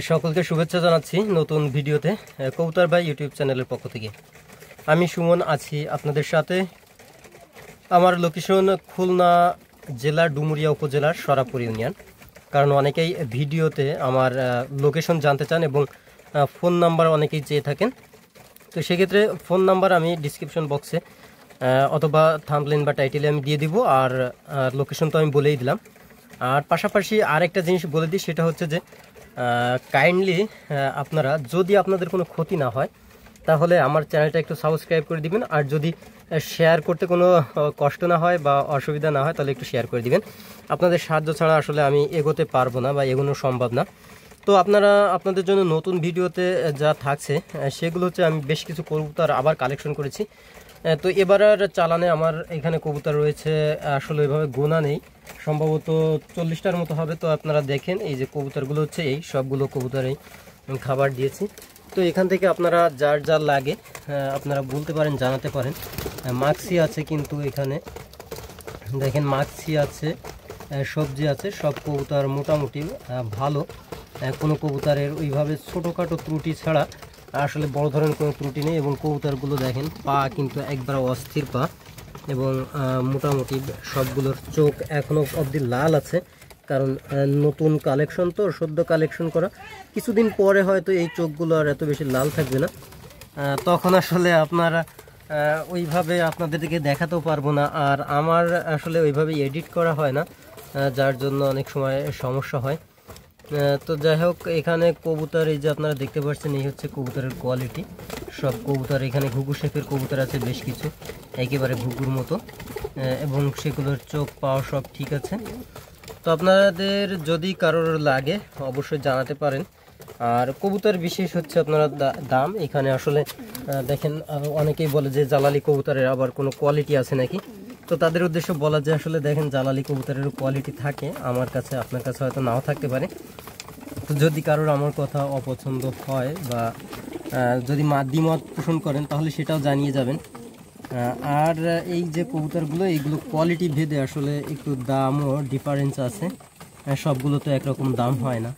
সকলকে শুভেচ্ছা জানাচ্ছি নতুন ভিডিওতে কবুতর ভাই ইউটিউব চ্যানেলের পক্ষ থেকে। আমি সুমন আছি আপনাদের সাথে। আমার লোকেশন খুলনা জেলার ডুমুরিয়া উপজেলার সরাপুর ইউনিয়ন। কারণ অনেকেই ভিডিওতে আমার লোকেশন জানতে চান এবং ফোন নাম্বার অনেকেই চেয়ে থাকেন। তো সেক্ষেত্রে ফোন নাম্বার আমি ডিসক্রিপশন বক্সে অথবা থাম্বনেল বা টাইটেলে আমি দিয়ে দিব, আর লোকেশন তো আমি বলেই দিলাম। আর পাশাপাশি আরেকটা জিনিস বলে দিই, সেটা হচ্ছে যে কাইন্ডলি আপনারা যদি আপনাদের কোনো ক্ষতি না হয় তাহলে আমার চ্যানেলটা একটু সাবস্ক্রাইব করে দিবেন। আর যদি শেয়ার করতে কোনো কষ্ট না হয় বা অসুবিধা না হয় তাহলে একটু শেয়ার করে দিবেন। আপনাদের সাহায্য ছাড়া আসলে আমি এগোতে পারবো না বা এগোনো সম্ভব না। তো আপনারা আপনাদের জন্য নতুন ভিডিওতে যা থাকছে সেগুলো হচ্ছে আমি বেশ কিছু কবুতর আবার কালেকশন করেছি। তো এবারের চালানে আমার এখানে কবুতর রয়েছে, আসলে এভাবে গোনা নেই, সম্ভবত 40টার মতো হবে। তো আপনারা দেখেন এই যে কবুতরগুলো হচ্ছে এই সবগুলো কবুতরেই খাবার দিয়েছি। তো এখান থেকে আপনারা যার যার লাগে আপনারা বলতে পারেন, জানাতে পারেন। মাক্সি আছে, কিন্তু এখানে দেখেন মাক্সি আছে, সবজি আছে, সব কবুতর মোটামুটি ভালো। কোনো কবুতরের ওইভাবে ছোটোখাটো ত্রুটি ছাড়া আসলে বড় ধরনের কোনো ত্রুটি নেই। এবং কবুতরগুলো দেখেন পা কিন্তু একবার অস্থির পা, এবং মোটামুটি সবগুলোর চোখ এখনও অবধি লাল আছে। কারণ নতুন কালেকশন তো, সদ্য কালেকশন করা, কিছুদিন পরে হয়তো এই চোখগুলো আর এত বেশি লাল থাকবে না। তখন আসলে আপনারা ওইভাবে আপনাদেরকে দেখাতেও পারবো না। আর আমার আসলে ওইভাবে এডিট করা হয় না, যার জন্য অনেক সময় সমস্যা হয়। তো যাই হোক, এখানে কবুতর এই যে আপনারা দেখতে পাচ্ছেন, এই হচ্ছে কবুতরের কোয়ালিটি। সব কবুতর এখানে ঘুঘু শেপের কবুতর আছে বেশ কিছু, একেবারে ঘুঘুর মতো, এবং সেগুলোর চোখ পাওয়া সব ঠিক আছে। তো আপনাদের যদি কারোর লাগে অবশ্যই জানাতে পারেন। আর কবুতর বিশেষ হচ্ছে আপনারা দাম এখানে আসলে দেখেন, অনেকেই বলে যে জালালি কবুতরের আবার কোনো কোয়ালিটি আছে নাকি। তো তাদের উদ্দেশ্য বলা যায়, আসলে দেখেন জালালি কবুতরের কোয়ালিটি থাকে আমার কাছে, আপনার কাছে হয়তো নাও থাকতে পারে। তো যদি কারোর আমার কথা অপছন্দ হয় বা যদি দ্বিমত পোষণ করেন তাহলে সেটাও জানিয়ে যাবেন। আর এই যে কবুতরগুলো, এইগুলো কোয়ালিটি ভেদে আসলে একটু দামও ডিফারেন্স আছে, সবগুলো তো একরকম দাম হয় না।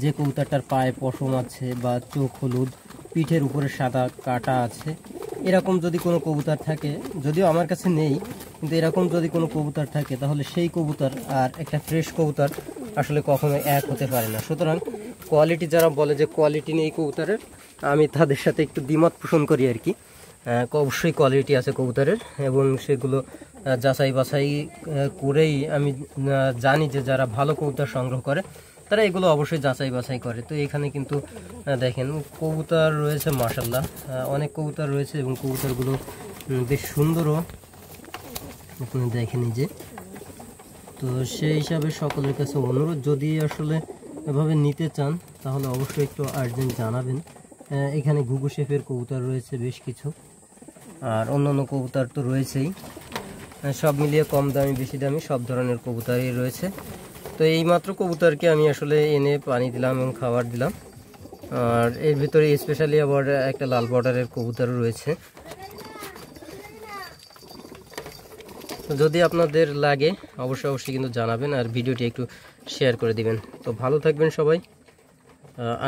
যে কবুতরটার পায়ে পশম আছে বা চোখ হলুদ, পিঠের উপরে সাদা কাটা আছে, এরকম যদি কোনো কবুতর থাকে, যদিও আমার কাছে নেই, কিন্তু এরকম যদি কোনো কবুতর থাকে তাহলে সেই কবুতর আর একটা ফ্রেশ কবুতর আসলে কখনো এক হতে পারে না। সুতরাং কোয়ালিটি যারা বলে যে কোয়ালিটি নেই কবুতরের, আমি তাদের সাথে একটু দ্বিমত পোষণ করি আর কি। অবশ্যই কোয়ালিটি আছে কবুতরের, এবং সেগুলো যাচাই বাছাই করেই আমি জানি যে যারা ভালো কবুতর সংগ্রহ করে তারা এগুলো অবশ্যই যাচাই বাছাই করে। তো এখানে কিন্তু দেখেন কবুতর রয়েছে মাশাআল্লাহ, অনেক কবুতর রয়েছে, এবং কবুতরগুলো বেশ সুন্দরও, আপনি দেখেন এই যে। তো সেই হিসাবে সকলের কাছে অনুরোধ, যদি আসলে এভাবে নিতে চান তাহলে অবশ্যই একটু আর্জেন্ট জানাবেন। এখানে ঘুঘু শেপের কবুতর রয়েছে বেশ কিছু, আর অন্যান্য কবুতর তো রয়েছেই। সব মিলিয়ে কম দামি বেশি দামি সব ধরনের কবুতরই রয়েছে। তো এইমাত্র কবুতরকে আমি আসলে এনে পানি দিলাম এবং খাবার দিলাম। আর এর ভিতরে স্পেশালি আবার একটা লাল বর্ডারের কবুতরও রয়েছে। তো যদি আপনাদের লাগে অবশ্যই অবশ্যই কিন্তু জানাবেন, আর ভিডিওটি একটু শেয়ার করে দিবেন। তো ভালো থাকবেন সবাই।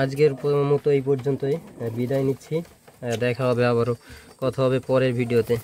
আজকের মতো এই পর্যন্তই বিদায় নিচ্ছি। দেখা হবে, আবারও কথা হবে পরের ভিডিওতে।